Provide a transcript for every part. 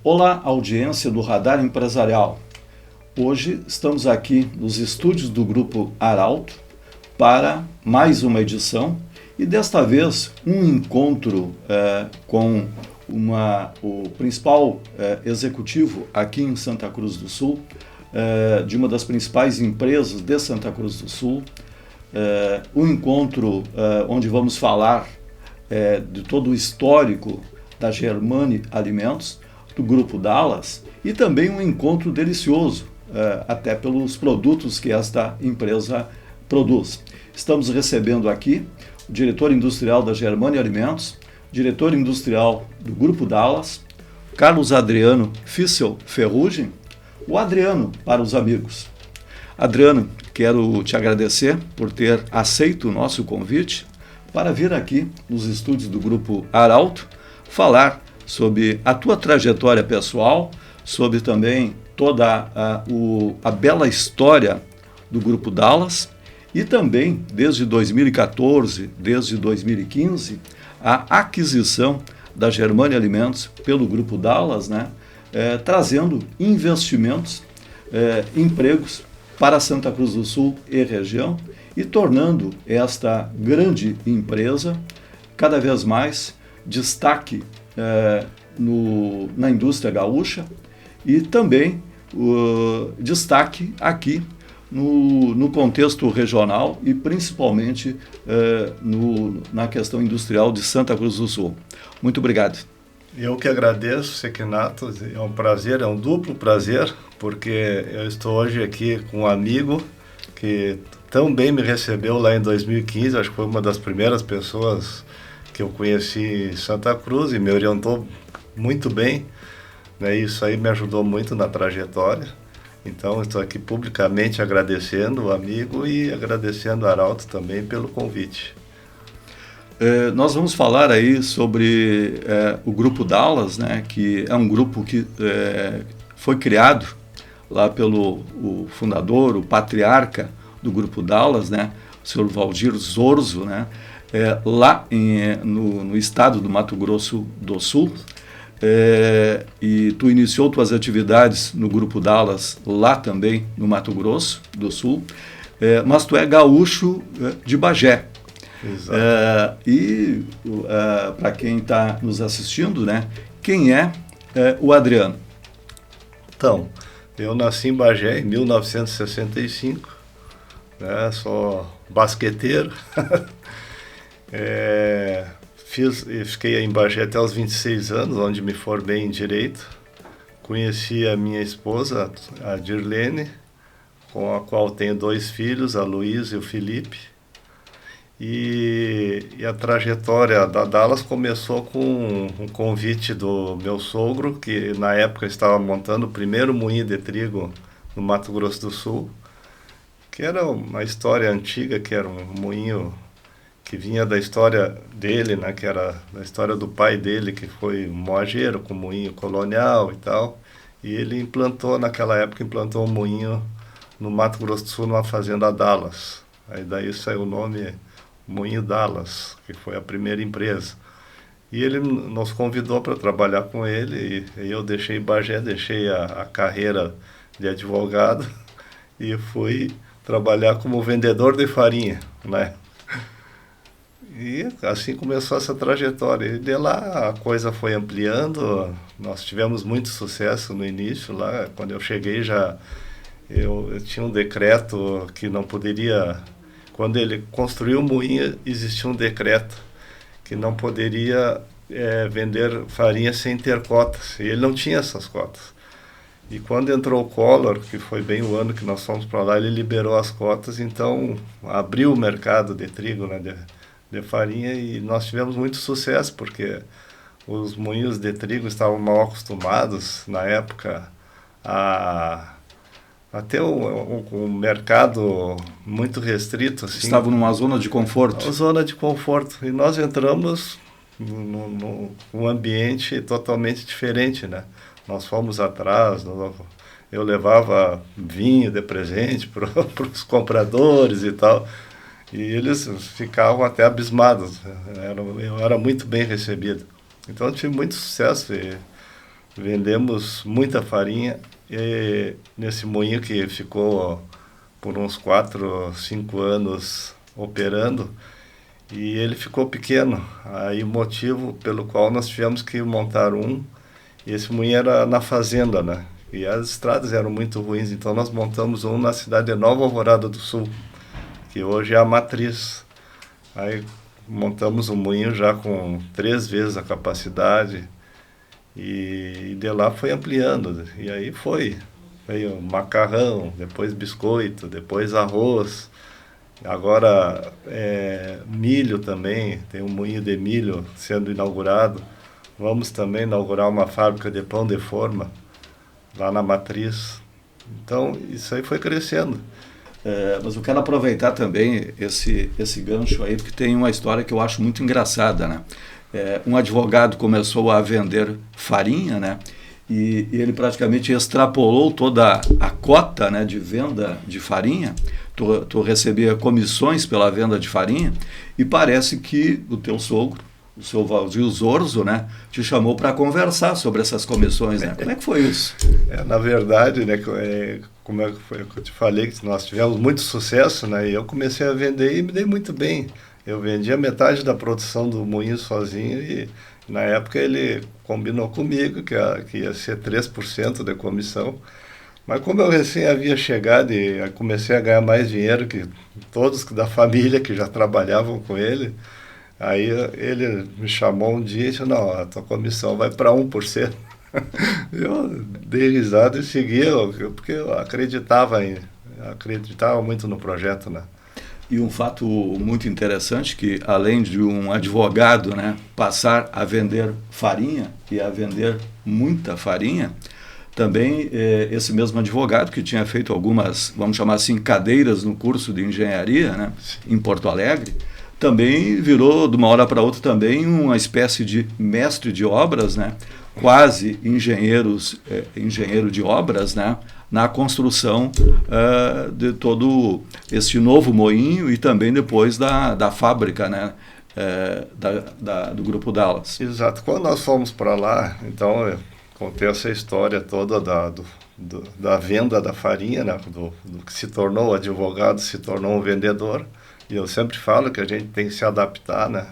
Olá, audiência do Radar Empresarial. Hoje estamos aqui nos estúdios do Grupo Arauto para mais uma edição e desta vez um encontro com o principal executivo aqui em Santa Cruz do Sul, de uma das principais empresas de Santa Cruz do Sul. Um encontro onde vamos falar de todo o histórico da Germani Alimentos, do Grupo Dallas, e também um encontro delicioso, até pelos produtos que esta empresa produz. Estamos recebendo aqui o diretor industrial da Germani Alimentos, diretor industrial do Grupo Dallas, Carlos Adriano Fissel Ferrugem, o Adriano para os amigos. Adriano, quero te agradecer por ter aceito o nosso convite para vir aqui nos estúdios do Grupo Arauto falar sobre a tua trajetória pessoal, sobre também toda a bela história do Grupo Dallas e também, desde 2014, desde 2015, a aquisição da Germani Alimentos pelo Grupo Dallas, trazendo investimentos, empregos para Santa Cruz do Sul e região e tornando esta grande empresa cada vez mais destaque na indústria gaúcha e também destaque aqui no contexto regional e principalmente na questão industrial de Santa Cruz do Sul. Muito obrigado. Eu que agradeço, Sequinato, é um prazer, é um duplo prazer, porque eu estou hoje aqui com um amigo que também me recebeu lá em 2015, acho que foi uma das primeiras pessoas que eu conheci em Santa Cruz e me orientou muito bem, né? Isso aí me ajudou muito na trajetória. Então, estou aqui publicamente agradecendo o amigo e agradecendo a Arauto também pelo convite. Nós vamos falar aí sobre o Grupo Dallas, que é um grupo que foi criado lá pelo o fundador, o patriarca do Grupo Dallas, o senhor Valdir Zorzo, lá no estado do Mato Grosso do Sul. E tu iniciou tuas atividades no Grupo Dallas lá também no Mato Grosso do Sul, mas tu é gaúcho de Bagé. Exato. Para quem está nos assistindo, quem é o Adriano? Então, eu nasci em Bagé em 1965, sou basqueteiro. Fiquei em Bagé até os 26 anos, onde me formei em Direito. Conheci a minha esposa, a Dirlene, com a qual tenho 2 filhos, a Luísa e o Felipe. E a trajetória da Dallas começou com um convite do meu sogro, que na época estava montando o primeiro moinho de trigo no Mato Grosso do Sul, que era uma história antiga, que era um moinho que vinha da história dele, que era da história do pai dele, que foi um moageiro com moinho colonial e tal. E ele naquela época, implantou um moinho no Mato Grosso do Sul, numa fazenda Dallas. Aí daí saiu o nome Moinho Dallas, que foi a primeira empresa. E ele nos convidou para trabalhar com ele, e eu deixei Bagé, deixei a carreira de advogado e fui trabalhar como vendedor de farinha, E assim começou essa trajetória. E de lá a coisa foi ampliando, nós tivemos muito sucesso no início lá. Quando eu cheguei eu tinha um decreto que não poderia... Quando ele construiu o moinho, existia um decreto que não poderia vender farinha sem ter cotas. E ele não tinha essas cotas. E quando entrou o Collor, que foi bem o ano que nós fomos para lá, ele liberou as cotas, então abriu o mercado de trigo, de farinha, e nós tivemos muito sucesso, porque os moinhos de trigo estavam mal acostumados, na época, a ter um mercado muito restrito. Assim, estavam numa zona de conforto. Uma zona de conforto. E nós entramos num ambiente totalmente diferente, Nós fomos atrás, eu levava vinho de presente para os compradores e tal. E eles ficavam até abismados. Eu era muito bem recebido. Então eu tive muito sucesso. E vendemos muita farinha, e nesse moinho que ficou por uns 4, 5 anos operando, e ele ficou pequeno. Aí o motivo pelo qual nós tivemos que montar e esse moinho era na fazenda, né? E as estradas eram muito ruins, então nós montamos na cidade de Nova Alvorada do Sul, que hoje é a matriz. Aí montamos um moinho já com 3 vezes a capacidade, e de lá foi ampliando. E aí veio macarrão, depois biscoito, depois arroz. Agora milho também, tem um moinho de milho sendo inaugurado. Vamos também inaugurar uma fábrica de pão de forma lá na matriz. Então isso aí foi crescendo. Mas eu quero aproveitar também esse gancho aí, porque tem uma história que eu acho muito engraçada, né? Um advogado começou a vender farinha, né? E ele praticamente extrapolou toda a cota, né, de venda de farinha. Tu recebia comissões pela venda de farinha, e parece que o teu sogro, o seu Valdir Zorzo, né, te chamou para conversar sobre essas comissões, né? Como é que foi isso? Na verdade, né, como é que foi que eu te falei, que nós tivemos muito sucesso, né, e eu comecei a vender e me dei muito bem. Eu vendia metade da produção do moinho sozinho, e na época ele combinou comigo que ia ser 3% de comissão. Mas como eu recém havia chegado e comecei a ganhar mais dinheiro que todos da família que já trabalhavam com ele, aí ele me chamou um dia e disse: não, a tua comissão vai para 1%. Eu dei risada e segui, porque eu acreditava muito no projeto, né? E um fato muito interessante, que além de um advogado, né, passar a vender farinha e a vender muita farinha, também esse mesmo advogado que tinha feito algumas, vamos chamar assim, cadeiras no curso de engenharia, né, em Porto Alegre, também virou de uma hora para outra também uma espécie de mestre de obras, né, quase engenheiro de obras, né, na construção de todo este novo moinho, e também depois da fábrica, né, do Grupo Dallas. Exato. Quando nós fomos para lá, então eu contei essa história toda da venda da farinha, né, do que se tornou o advogado, se tornou um vendedor. E eu sempre falo que a gente tem que se adaptar, né?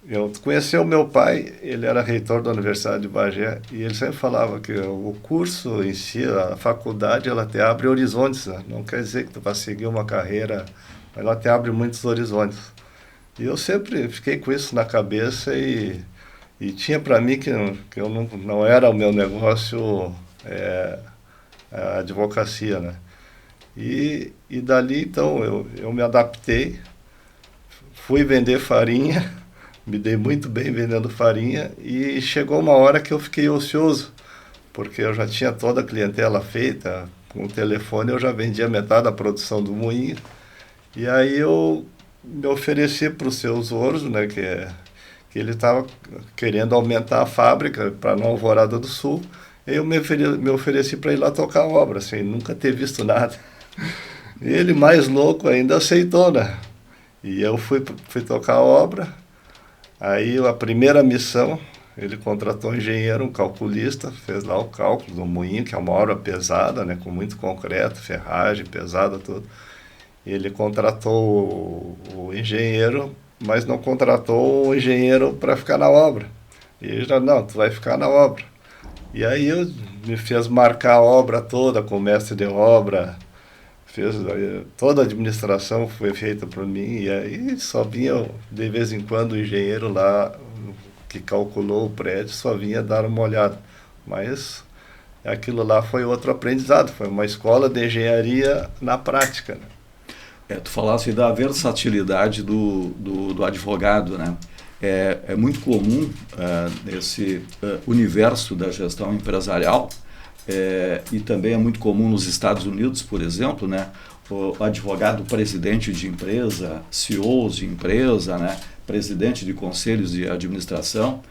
Eu conheci o meu pai, ele era reitor da Universidade de Bagé, e ele sempre falava que o curso em si, a faculdade, ela te abre horizontes, né? Não quer dizer que tu vai seguir uma carreira, mas ela te abre muitos horizontes. E eu sempre fiquei com isso na cabeça, e tinha para mim que eu não era o meu negócio a advocacia, né? E dali, então, eu me adaptei, fui vender farinha, me dei muito bem vendendo farinha, e chegou uma hora que eu fiquei ocioso, porque eu já tinha toda a clientela feita. Com o telefone eu já vendia metade da produção do moinho, e aí eu me ofereci para o seu Zorzo, né, que ele estava querendo aumentar a fábrica para Nova Alvorada do Sul, e eu me ofereci para ir lá tocar a obra, sem nunca ter visto nada. E ele, mais louco ainda, aceitou, né? E eu fui tocar a obra. Aí a primeira missão, ele contratou um engenheiro, um calculista, fez lá o cálculo do moinho, que é uma obra pesada, né, com muito concreto, ferragem pesada, tudo. Ele contratou o engenheiro, mas não contratou o engenheiro para ficar na obra. E ele já: não, tu vai ficar na obra. E aí me fez marcar a obra toda com o mestre de obra, toda a administração foi feita por mim, e aí só vinha de vez em quando o engenheiro lá que calculou o prédio, só vinha dar uma olhada. Mas aquilo lá foi outro aprendizado, foi uma escola de engenharia na prática, né? Tu falaste da versatilidade do advogado, né? É muito comum nesse universo da gestão empresarial, e também é muito comum nos Estados Unidos, por exemplo, né? O advogado presidente de empresa, CEOs de empresa, né? Presidente de conselhos de administração,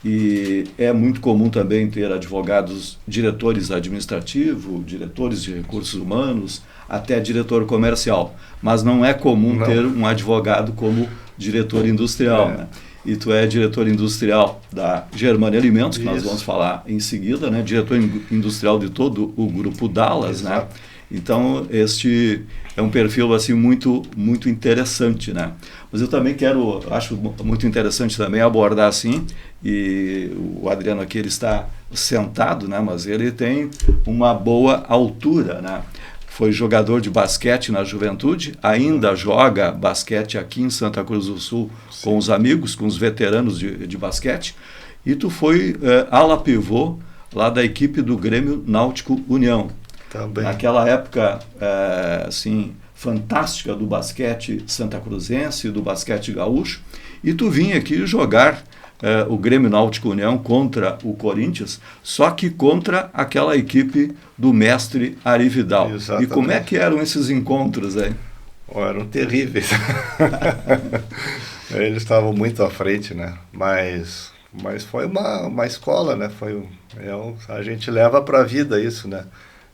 e é muito comum também ter advogados diretores administrativos, diretores de recursos humanos, até diretor comercial, mas não é comum ter um advogado como diretor industrial, né? e tu é diretor industrial da Germânia Alimentos, que nós Isso. vamos falar em seguida, né? Diretor industrial de todo o grupo Dallas, né? Exato. Então, este é um perfil assim muito interessante, né? Mas eu também acho muito interessante também abordar assim, e o Adriano aqui ele está sentado, né? Mas ele tem uma boa altura, né? Foi jogador de basquete na juventude, ainda joga basquete aqui em Santa Cruz do Sul. Sim. Com os amigos, com os veteranos de basquete, e tu foi ala pivô lá da equipe do Grêmio Náutico União. Também. Naquela época, assim, fantástica do basquete santacruzense, do basquete gaúcho, e tu vinha aqui jogar o Grêmio Náutico União contra o Corinthians, só que contra aquela equipe do mestre Ari Vidal. Exatamente. E como é que eram esses encontros aí? Eram terríveis. Eles estavam muito à frente, né? Mas foi uma escola, né? A gente leva para a vida isso, né?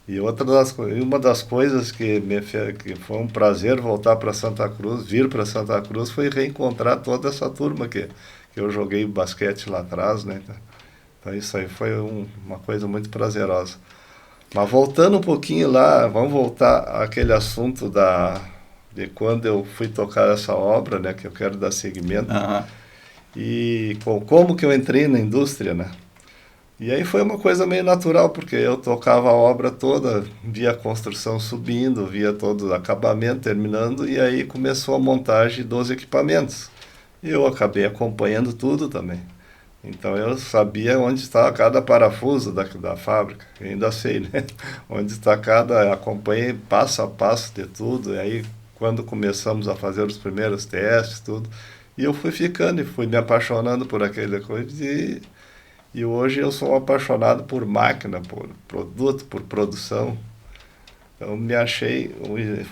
E uma das coisas que que foi um prazer voltar para Santa Cruz, vir para Santa Cruz, foi reencontrar toda essa turma que eu joguei basquete lá atrás, né? Então isso aí foi uma coisa muito prazerosa. Mas voltando um pouquinho lá, vamos voltar àquele assunto de quando eu fui tocar essa obra, né? Que eu quero dar seguimento. Uhum. E como que eu entrei na indústria, né? E aí foi uma coisa meio natural, porque eu tocava a obra toda, via a construção subindo, via todo o acabamento terminando, e aí começou a montagem dos equipamentos. E eu acabei acompanhando tudo também. Então eu sabia onde está cada parafuso da fábrica, eu ainda sei, né? Onde está acompanhei passo a passo de tudo, e aí quando começamos a fazer os primeiros testes, tudo, e eu fui ficando e fui me apaixonando por aquela coisa, e hoje eu sou apaixonado por máquina, por produto, por produção. Então me achei,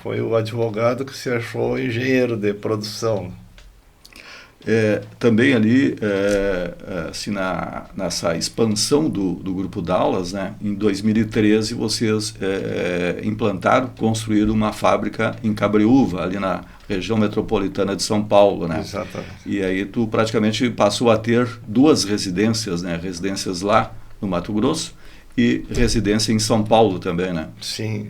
foi o advogado que se achou engenheiro de produção. Também ali, assim, nessa expansão do Grupo Dallas, né, em 2013 vocês construíram uma fábrica em Cabreúva, ali na região metropolitana de São Paulo, né? Exatamente. E aí tu praticamente passou a ter duas residências, né? Residências lá no Mato Grosso e residência em São Paulo também, né? Sim,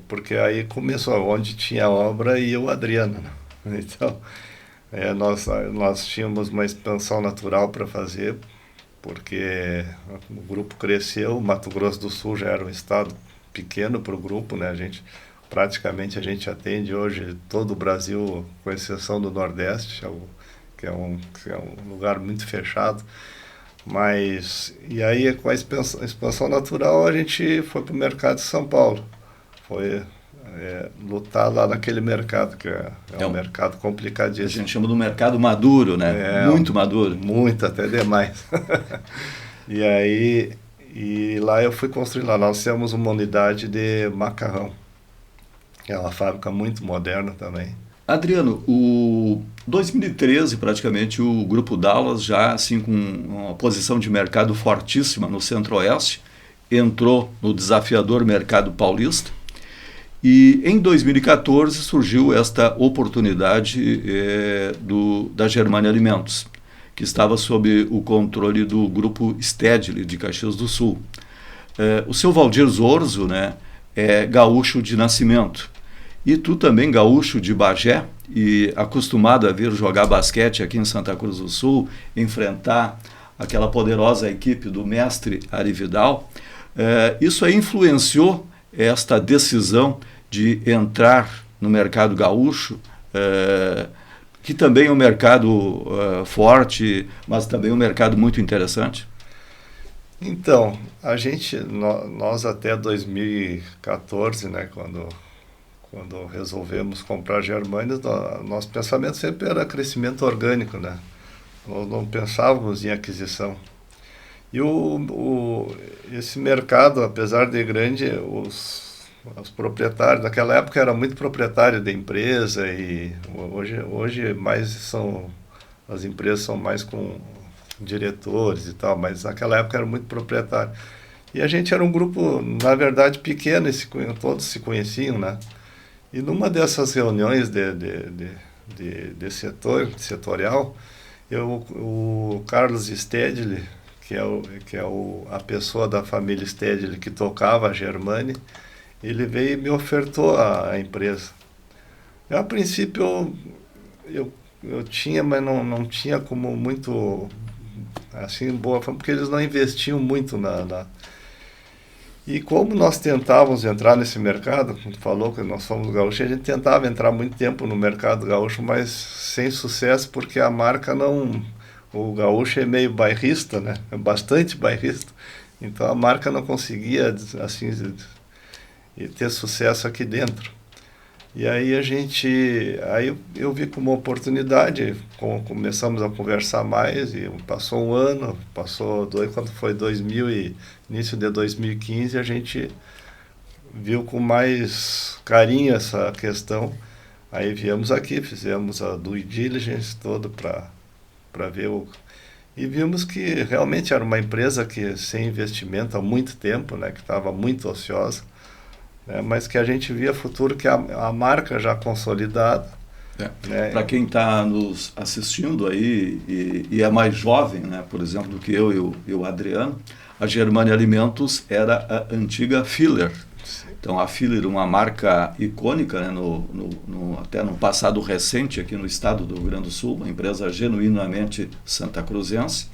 porque aí começou onde tinha obra e o Adriano, né? Então, nós tínhamos uma expansão natural para fazer, porque o grupo cresceu, o Mato Grosso do Sul já era um estado pequeno para o grupo, né? Praticamente a gente atende hoje todo o Brasil, com exceção do Nordeste, que é um lugar muito fechado. E aí, com a expansão natural, a gente foi para o mercado de São Paulo. Foi lutar lá naquele mercado, que é um mercado complicadíssimo. A gente chama do mercado maduro, né? Muito maduro. Muito, até demais. E lá eu fui construir, lá nós temos uma unidade de macarrão. É uma fábrica muito moderna também. Adriano, o 2013 praticamente o Grupo Dallas já assim com uma posição de mercado fortíssima no Centro-Oeste, entrou no desafiador mercado paulista e em 2014 surgiu esta oportunidade da Germânia Alimentos, que estava sob o controle do Grupo Stedley de Caxias do Sul. O seu Valdir Zorzo, né, é gaúcho de nascimento. E tu também, gaúcho de Bagé, e acostumado a vir jogar basquete aqui em Santa Cruz do Sul, enfrentar aquela poderosa equipe do mestre Ari Vidal, isso aí influenciou esta decisão de entrar no mercado gaúcho, que também é um mercado forte, mas também um mercado muito interessante? Então, nós até 2014, né, quando resolvemos comprar Germânia, nosso pensamento sempre era crescimento orgânico, né? Nós não pensávamos em aquisição. E esse mercado, apesar de grande, os proprietários, naquela época era muito proprietário da empresa, e hoje as empresas são mais com diretores e tal, mas naquela época era muito proprietário. E a gente era um grupo, na verdade, pequeno, todos se conheciam, né? E numa dessas reuniões de setorial, O Carlos Stedley, que é a pessoa da família Stedley que tocava a Germani, ele veio e me ofertou a empresa. A princípio eu tinha, mas não tinha como muito assim boa fama, porque eles não investiam muito E como nós tentávamos entrar nesse mercado, como tu falou que nós somos gaúchos, a gente tentava entrar muito tempo no mercado gaúcho, mas sem sucesso, porque a marca não... O gaúcho é meio bairrista, né? É bastante bairrista. Então a marca não conseguia, assim, ter sucesso aqui dentro. E aí eu vi como uma oportunidade, começamos a conversar mais, e passou um ano, quando foi início de 2015, a gente viu com mais carinho essa questão. Aí viemos aqui, fizemos a due diligence toda para ver e vimos que realmente era uma empresa que sem investimento há muito tempo, né, que estava muito ociosa, né, mas que a gente via futuro, que a marca já consolidada. Né? Para quem está nos assistindo aí e é mais jovem, né, por exemplo, do que eu e o Adriano, a Germani Alimentos era a antiga Filler. Então a Filler, uma marca icônica, né, até no passado recente aqui no estado do Rio Grande do Sul, uma empresa genuinamente santacruzense,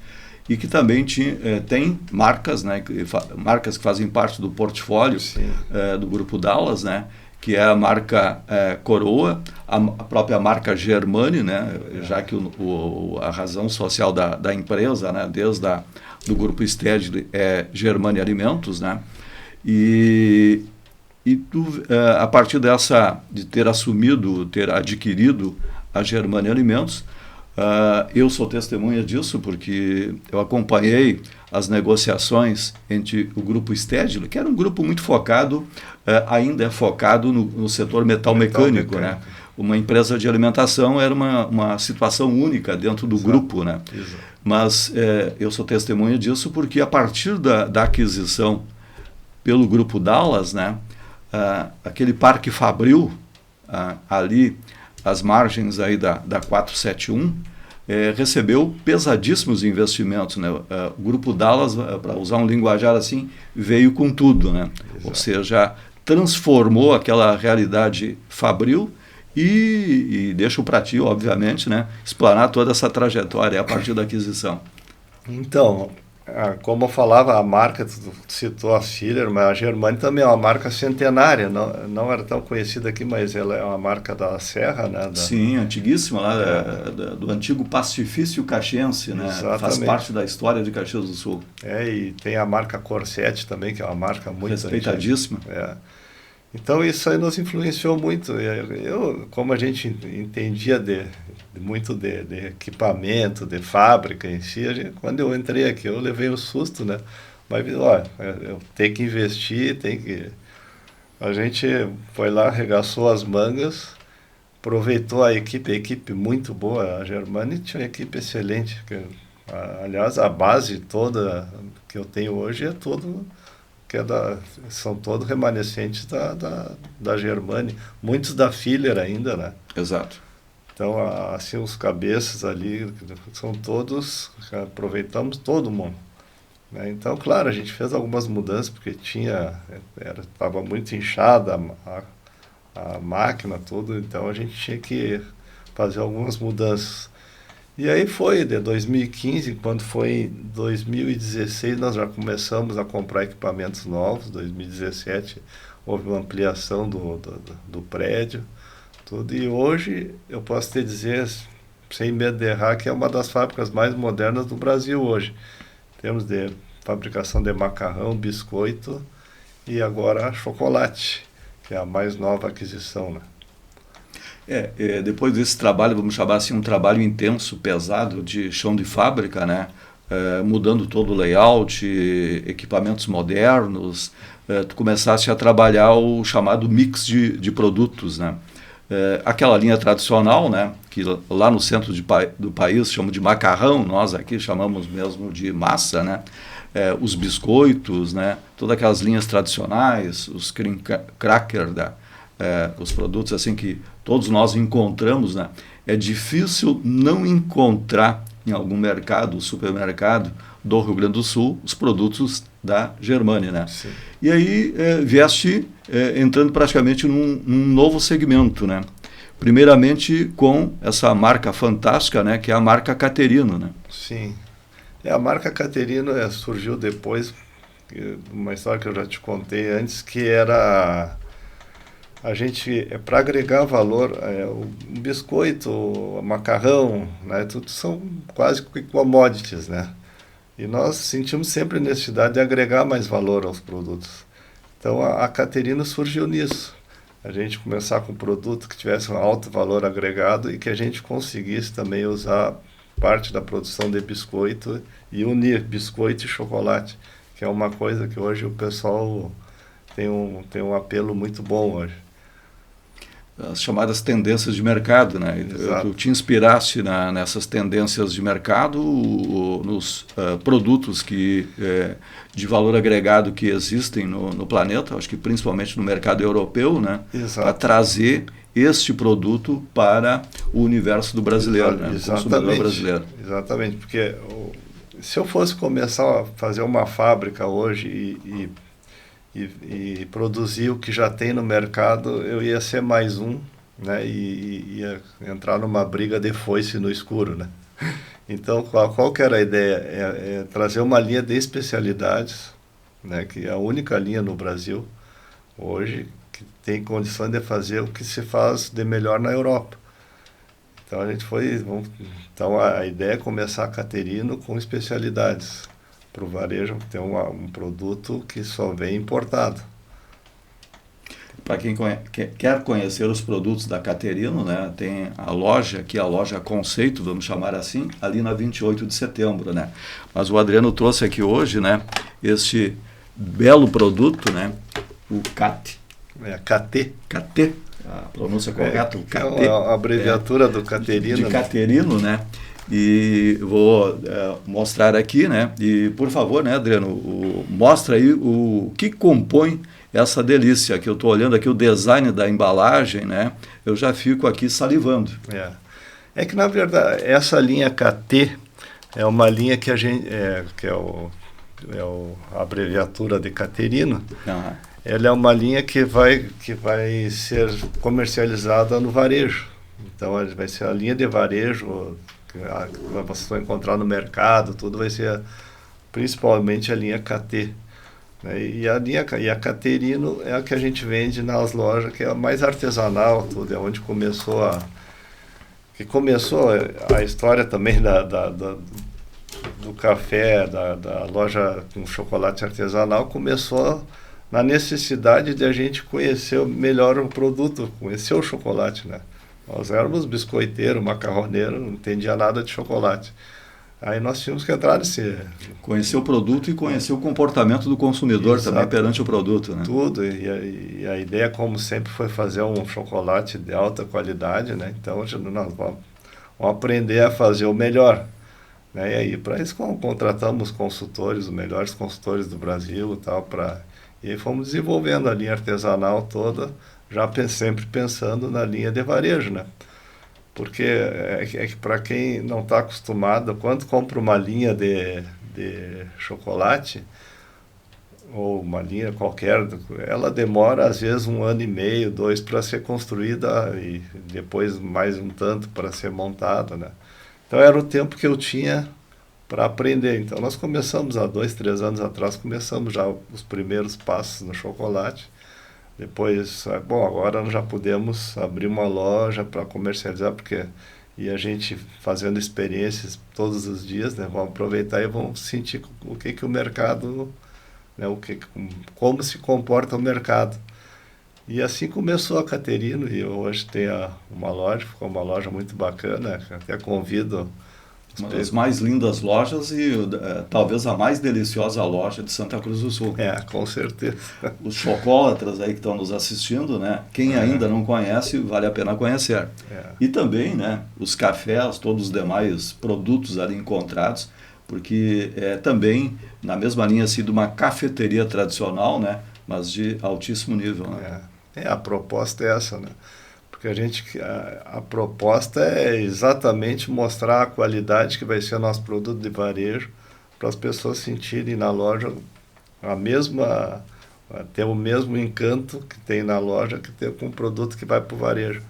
e que também tem marcas, né, marcas que fazem parte do portfólio do Grupo Dallas, né, que é a marca Coroa, a própria marca Germani, né, já que a razão social da empresa, né, desde do Grupo Stedley, é Germani Alimentos, né, e tu, a partir de ter adquirido a Germani Alimentos, eu sou testemunha disso, porque eu acompanhei as negociações entre o Grupo Stedley, que era um grupo muito focado, ainda é focado no setor metal mecânico, né? Uma empresa de alimentação era uma situação única dentro do grupo, né? Exato. Mas eu sou testemunha disso porque a partir da aquisição pelo Grupo Dallas, né? Aquele Parque Fabril, ali, às margens aí da 471, recebeu pesadíssimos investimentos, né? O Grupo Dallas, para usar um linguajar assim, veio com tudo, né? Ou seja, transformou aquela realidade fabril e deixa para ti, obviamente, né, explanar toda essa trajetória a partir da aquisição. Então, como eu falava, a marca, tu citou a Filler, mas a Germani também é uma marca centenária, não era tão conhecida aqui, mas ela é uma marca da Serra, né? Sim, antiguíssima, lá do antigo Pacifício Caxiense, né? Exatamente. Faz parte da história de Caxias do Sul. E tem a marca Corset também, que é uma marca muito respeitadíssima. Então isso aí nos influenciou muito. Como a gente entendia muito de equipamento, de fábrica em si, quando eu entrei aqui eu levei um susto, né? Mas eu tenho que investir, a gente foi lá, arregaçou as mangas, aproveitou a equipe muito boa. A Germani tinha uma equipe excelente. Aliás, a base toda que eu tenho hoje é tudo... são todos remanescentes da Germani, muitos da Filler ainda, né? Exato. Então, assim, os cabeças ali, são todos, aproveitamos todo mundo, né? Então, claro, a gente fez algumas mudanças, porque estava muito inchada a máquina, tudo, então a gente tinha que fazer algumas mudanças. E aí foi, de 2015, quando foi em 2016, nós já começamos a comprar equipamentos novos. 2017 houve uma ampliação do prédio, tudo. E hoje eu posso te dizer, sem medo de errar, que é uma das fábricas mais modernas do Brasil hoje. Temos de fabricação de macarrão, biscoito e agora chocolate, que é a mais nova aquisição, né? Depois desse trabalho, vamos chamar assim, um trabalho intenso, pesado, de chão de fábrica, né? Mudando todo o layout, equipamentos modernos, tu começaste a trabalhar o chamado mix de produtos, né? Aquela linha tradicional, né? Que lá no centro do país chamam de macarrão, nós aqui chamamos mesmo de massa, né? Os biscoitos, né? Todas aquelas linhas tradicionais, os cream cracker, os produtos assim que todos nós encontramos, né? É difícil não encontrar em algum mercado, supermercado do Rio Grande do Sul, os produtos da Germânia, né? Sim. E aí vieste entrando praticamente num novo segmento, né? Primeiramente com essa marca fantástica, né? Que é a marca Caterino, né? Sim. A marca Caterino surgiu depois, uma história que eu já te contei antes, que era a gente, para agregar valor, o biscoito, o macarrão, né? Tudo são quase commodities, né? E nós sentimos sempre a necessidade de agregar mais valor aos produtos. Então a Caterino surgiu nisso. A gente começar com um produto que tivesse um alto valor agregado e que a gente conseguisse também usar parte da produção de biscoito e unir biscoito e chocolate, que é uma coisa que hoje o pessoal tem um apelo muito bom hoje. As chamadas tendências de mercado, né? Tu te inspiraste nessas tendências de mercado, nos produtos de valor agregado que existem no planeta, acho que principalmente no mercado europeu, né? Para trazer este produto para o universo do brasileiro, né? Do consumidor brasileiro. Exatamente, porque se eu fosse começar a fazer uma fábrica hoje e produzir o que já tem no mercado, eu ia ser mais um, né? E ia entrar numa briga de foice no escuro, né? Então, qual que era a ideia? É trazer uma linha de especialidades, né? Que é a única linha no Brasil hoje que tem condição de fazer o que se faz de melhor na Europa. Então então a ideia é começar a Caterino com especialidades para o varejo ter um produto que só vem importado. Para quem quer conhecer os produtos da Caterino, né, tem a loja, que é a loja Conceito, vamos chamar assim, ali na 28 de setembro, né? Mas o Adriano trouxe aqui hoje, né, este belo produto, né, o CAT. KT. KT, a pronúncia correta, o KT. É a abreviatura do Caterino. De Caterino, né? E vou mostrar aqui, né? E por favor, né, Adriano, mostra aí o que compõe essa delícia, que eu estou olhando aqui o design da embalagem, né? Eu já fico aqui salivando. É que na verdade essa linha KT é uma linha que a gente que é a abreviatura de Caterino. Ela é uma linha que vai ser comercializada no varejo. Então vai ser a linha de varejo que vocês vão encontrar no mercado, tudo vai ser principalmente a linha KT. Né? E a Caterino é a que a gente vende nas lojas, que é a mais artesanal, tudo, é onde começou a história também do café, da loja com chocolate artesanal, começou na necessidade de a gente conhecer melhor o produto, conhecer o chocolate, né? Nós éramos biscoiteiro, macarroneiro, não entendia nada de chocolate. Aí nós tínhamos que entrar nesse... Conhecer o produto e conhecer o comportamento do consumidor. Exato. Também perante o produto, né? Tudo, e a ideia, como sempre, foi fazer um chocolate de alta qualidade, né? Então, nós vamos aprender a fazer o melhor. Né? E aí, para isso, contratamos consultores, os melhores consultores do Brasil e tal, e aí fomos desenvolvendo a linha artesanal toda, já sempre pensando na linha de varejo, né? Porque é que para quem não está acostumado, quando compra uma linha de chocolate, ou uma linha qualquer, ela demora às vezes 1 ano e meio, 2 para ser construída e depois mais um tanto para ser montada, né? Então era o tempo que eu tinha para aprender. Então nós começamos há 2, 3 anos atrás, começamos já os primeiros passos no chocolate. Depois, agora nós já podemos abrir uma loja para comercializar, e a gente fazendo experiências todos os dias, né? Vamos aproveitar e vamos sentir o que o mercado, né? Como se comporta o mercado. E assim começou a Caterino, e hoje tem uma loja, ficou uma loja muito bacana, até convido... Uma das mais lindas lojas e talvez a mais deliciosa loja de Santa Cruz do Sul. Com certeza. Os chocólatras aí que estão nos assistindo, né? Quem ainda não conhece, vale a pena conhecer. E também, né, os cafés, todos os demais produtos ali encontrados, porque também na mesma linha assim, de uma cafeteria tradicional, né, mas de altíssimo nível. Né? A proposta é essa, né? Porque porque a proposta é exatamente mostrar a qualidade que vai ser o nosso produto de varejo, para as pessoas sentirem na loja ter o mesmo encanto que tem na loja que tem com o produto que vai para o varejo,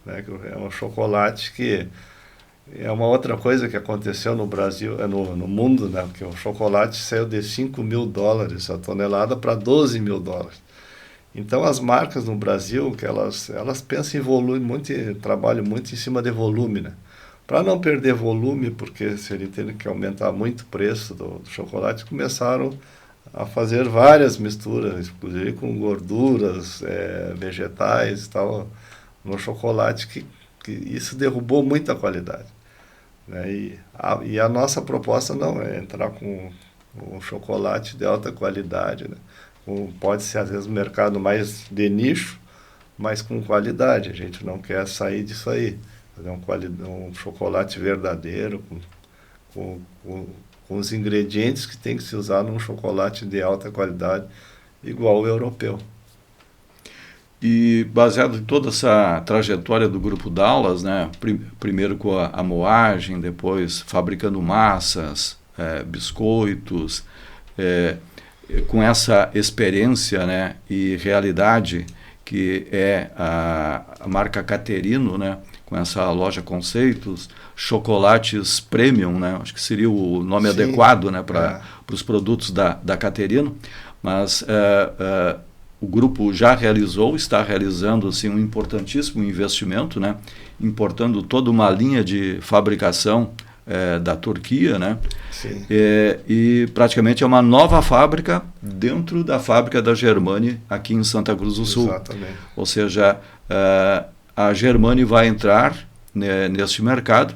né? É um chocolate que é uma outra coisa que aconteceu no Brasil, no mundo, né? Que o chocolate saiu de $5.000 a tonelada para $12.000. Então as marcas no Brasil, que elas pensam em volume, trabalham muito em cima de volume, né? Para não perder volume, porque se ele tem que aumentar muito o preço do chocolate, começaram a fazer várias misturas, inclusive com gorduras, vegetais e tal, no chocolate, que isso derrubou muito a qualidade, né? E a nossa proposta não é entrar com um chocolate de alta qualidade, né? Pode ser, às vezes, um mercado mais de nicho, mas com qualidade. A gente não quer sair disso aí. Fazer um chocolate verdadeiro, com os ingredientes que tem que se usar num chocolate de alta qualidade, igual o europeu. E baseado em toda essa trajetória do Grupo Dallas, né, primeiro com a moagem, depois fabricando massas, biscoitos, com essa experiência, né, e realidade que é a marca Caterino, né, com essa loja Conceitos, chocolates premium, né, acho que seria o nome Sim, adequado, né, para os produtos da Caterino, mas o grupo já está realizando assim, um importantíssimo investimento, né, importando toda uma linha de fabricação da Turquia, né? Sim. E praticamente é uma nova fábrica dentro da fábrica da Germani aqui em Santa Cruz do Sul. Exatamente. Ou seja, a Germani vai entrar neste mercado,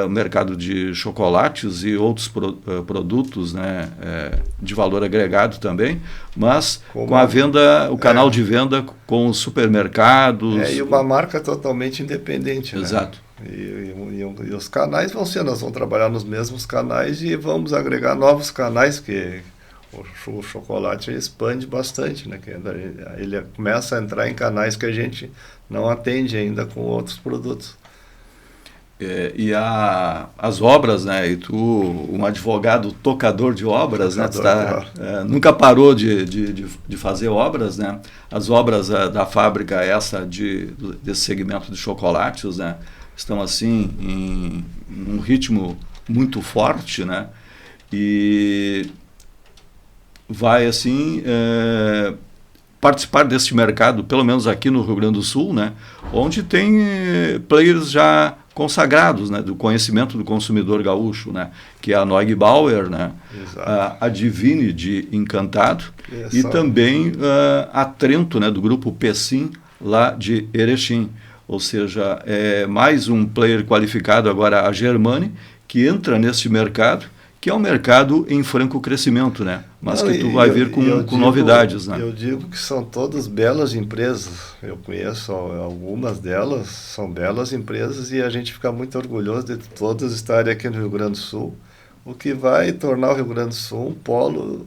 o mercado de chocolates e outros produtos, né, de valor agregado também, mas com a venda, o canal de venda com os supermercados. E uma marca totalmente independente. Exato. Né? E os canais nós vamos trabalhar nos mesmos canais e vamos agregar novos canais, que o chocolate expande bastante, né? Que ele começa a entrar em canais que a gente não atende ainda com outros produtos. E as obras, né? E tu, um advogado tocador de obras, né? Nunca parou de fazer obras, né? As obras da fábrica desse segmento de chocolates, né? Estão assim em um ritmo muito forte, né? E vai assim participar desse mercado, pelo menos aqui no Rio Grande do Sul, né? Onde tem players já consagrados, né? Do conhecimento do consumidor gaúcho, né? Que é a Neugbauer, né? A Divine de Encantado e também a Trento, né? Do grupo Pessim, lá de Erechim. Ou seja, é mais um player qualificado agora, a Germani, que entra nesse mercado, que é um mercado em franco crescimento, né? Mas que tu vai vir com novidades, né? Eu digo que são todas belas empresas. Eu conheço algumas delas, são belas empresas e a gente fica muito orgulhoso de todas estarem aqui no Rio Grande do Sul, o que vai tornar o Rio Grande do Sul um polo,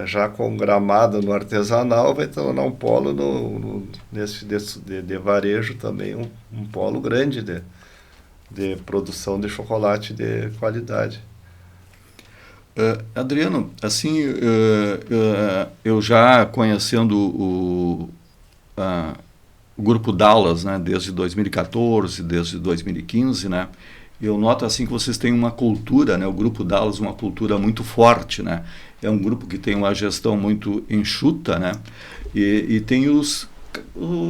já com Gramado no artesanal, vai tornar um polo de varejo também, um polo grande de produção de chocolate de qualidade. Adriano, assim, eu já conhecendo o Grupo Dallas, né, desde 2014, desde 2015, né, eu noto assim que vocês têm uma cultura, né, o Grupo Dallas, uma cultura muito forte, né, é um grupo que tem uma gestão muito enxuta, né, e tem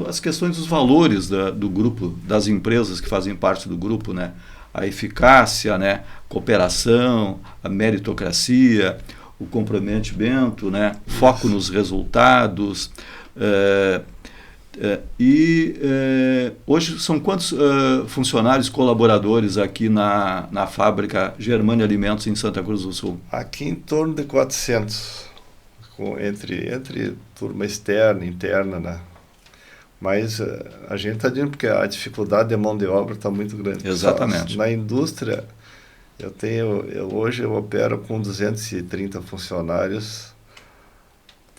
as questões dos valores do grupo, das empresas que fazem parte do grupo, né, a eficácia, né, cooperação, a meritocracia, o comprometimento, né, foco nos resultados. Hoje são quantos funcionários colaboradores aqui na fábrica Germani Alimentos em Santa Cruz do Sul? Aqui em torno de 400, entre turma externa e interna, né? Mas a gente está dizendo porque a dificuldade de mão de obra está muito grande. Exatamente. Na indústria, hoje eu opero com 230 funcionários.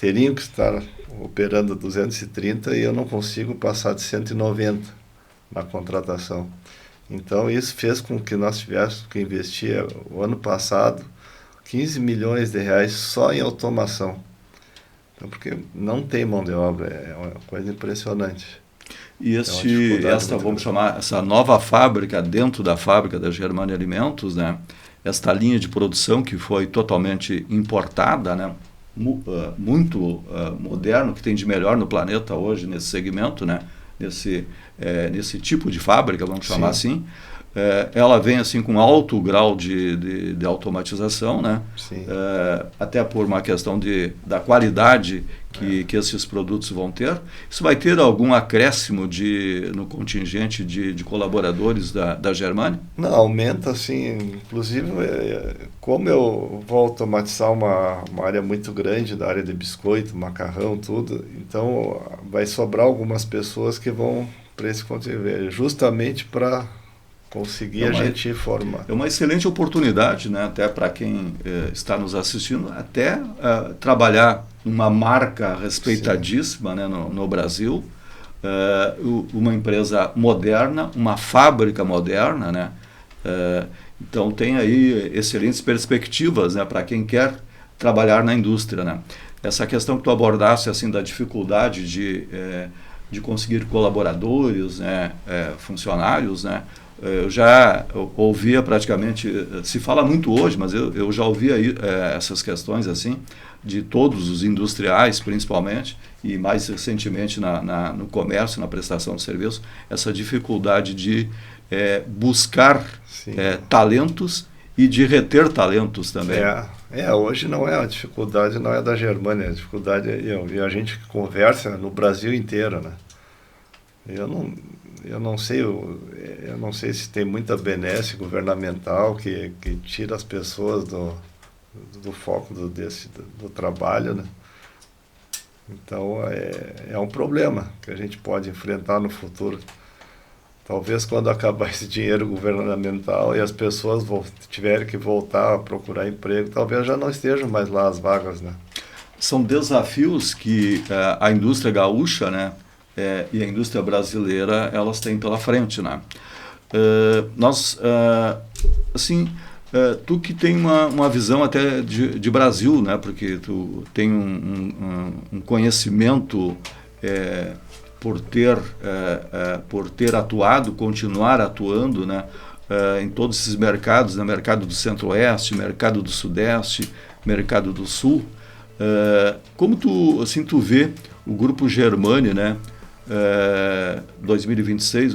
teriam que estar operando 230 e eu não consigo passar de 190 na contratação. Então isso fez com que nós tivéssemos que investir o ano passado 15 milhões de reais só em automação. Então, porque não tem mão de obra, é uma coisa impressionante. E vamos chamar, essa nova fábrica, dentro da fábrica da Germânia Alimentos, né? Esta linha de produção que foi totalmente importada, né? Muito moderno, que tem de melhor no planeta hoje nesse segmento, né? Nesse tipo de fábrica, vamos chamar assim. Ela vem assim com alto grau de automatização, né? Até por uma questão da qualidade que esses produtos vão ter. Isso vai ter algum acréscimo no contingente de colaboradores da Germânia? Não, aumenta sim. Inclusive, como eu vou automatizar uma área muito grande da área de biscoito, macarrão, tudo, então vai sobrar algumas pessoas que vão para esse contingente, justamente para conseguir a gente formar. É uma excelente oportunidade, né, até para quem está nos assistindo, até trabalhar uma marca respeitadíssima, né, no Brasil, uma empresa moderna, uma fábrica moderna, né, então tem aí excelentes perspectivas, né, para quem quer trabalhar na indústria, né. Essa questão que tu abordaste assim, da dificuldade de conseguir colaboradores, né, funcionários, né, eu já ouvia praticamente, se fala muito hoje, mas eu já ouvia essas questões assim, de todos os industriais principalmente, e mais recentemente no comércio, na prestação de serviço, essa dificuldade de buscar talentos e de reter talentos também. Hoje não é a dificuldade, não é da Germânia, a dificuldade e a gente conversa no Brasil inteiro, né? Eu não sei se tem muita benesse governamental que tira as pessoas do foco do trabalho, né? Então é um problema que a gente pode enfrentar no futuro. Talvez quando acabar esse dinheiro governamental e as pessoas tiverem que voltar a procurar emprego, talvez já não estejam mais lá as vagas, né? São desafios que a indústria gaúcha, né, e a indústria brasileira, elas têm pela frente, né? Tu que tem uma visão até de Brasil, né, porque tu tem um conhecimento por ter atuado, continuar atuando, né, em todos esses mercados, né, mercado do Centro-Oeste, mercado do Sudeste, mercado do Sul. Como tu vê o Grupo Germânia, né, 2026,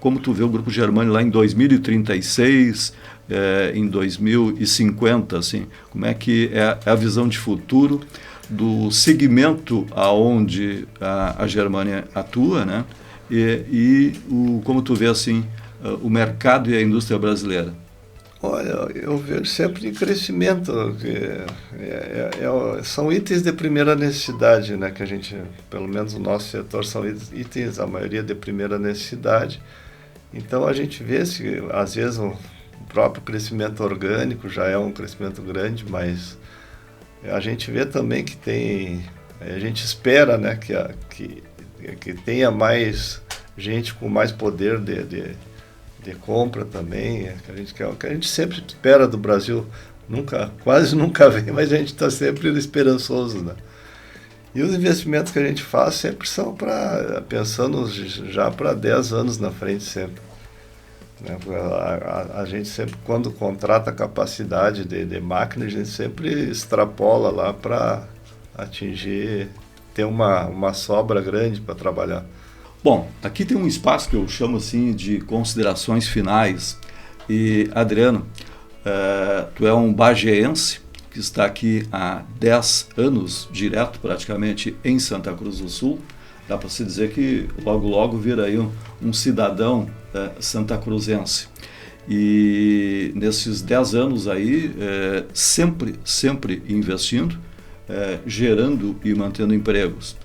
como tu vê o Grupo Germânia lá em 2036, em 2050, assim, como é que é a visão de futuro do segmento aonde a Germânia atua, né? Como tu vê assim o mercado e a indústria brasileira? Olha, eu vejo sempre em crescimento, são itens de primeira necessidade, né, que a gente, pelo menos no nosso setor, são itens, a maioria de primeira necessidade. Então a gente vê se, às vezes, o próprio crescimento orgânico já é um crescimento grande, mas a gente vê também que a gente espera, né, que tenha mais gente com mais poder de compra também, que a gente sempre espera do Brasil, quase nunca vem, mas a gente está sempre esperançoso, né? E os investimentos que a gente faz sempre são pensando já para 10 anos na frente sempre. Né? A gente sempre, quando contrata a capacidade de máquina, a gente sempre extrapola lá para ter uma sobra grande para trabalhar. Bom, aqui tem um espaço que eu chamo assim de considerações finais. E, Adriano, tu é um bageense que está aqui há 10 anos, direto praticamente em Santa Cruz do Sul. Dá para se dizer que logo vira aí um cidadão santacruzense. E nesses 10 anos aí, sempre investindo, gerando e mantendo empregos.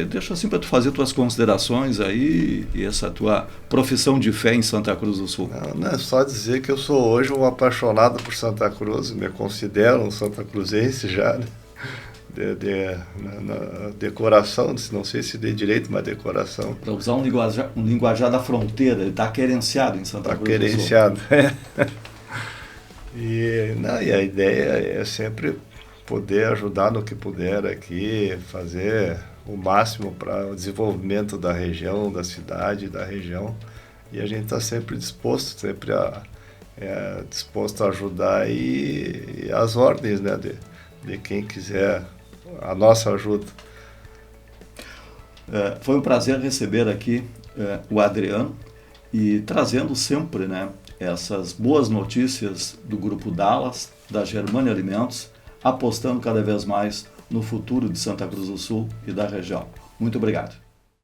Deixa assim para tu fazer tuas considerações aí e essa tua profissão de fé em Santa Cruz do Sul. Não é só dizer que eu sou hoje um apaixonado por Santa Cruz, me considero um santacruzense já, né? na decoração, não sei se de direito, mas decoração. Para usar um linguajar da fronteira, ele está querenciado em Santa Cruz do Sul. Está querenciado. E a ideia é sempre poder ajudar no que puder aqui, fazer o máximo para o desenvolvimento da região, da cidade, da região. E a gente está sempre disposto, disposto a ajudar e as ordens, né, de quem quiser a nossa ajuda. Foi um prazer receber aqui o Adriano e trazendo sempre, né, essas boas notícias do Grupo Dallas, da Germânia Alimentos, apostando cada vez mais no futuro de Santa Cruz do Sul e da região. Muito obrigado.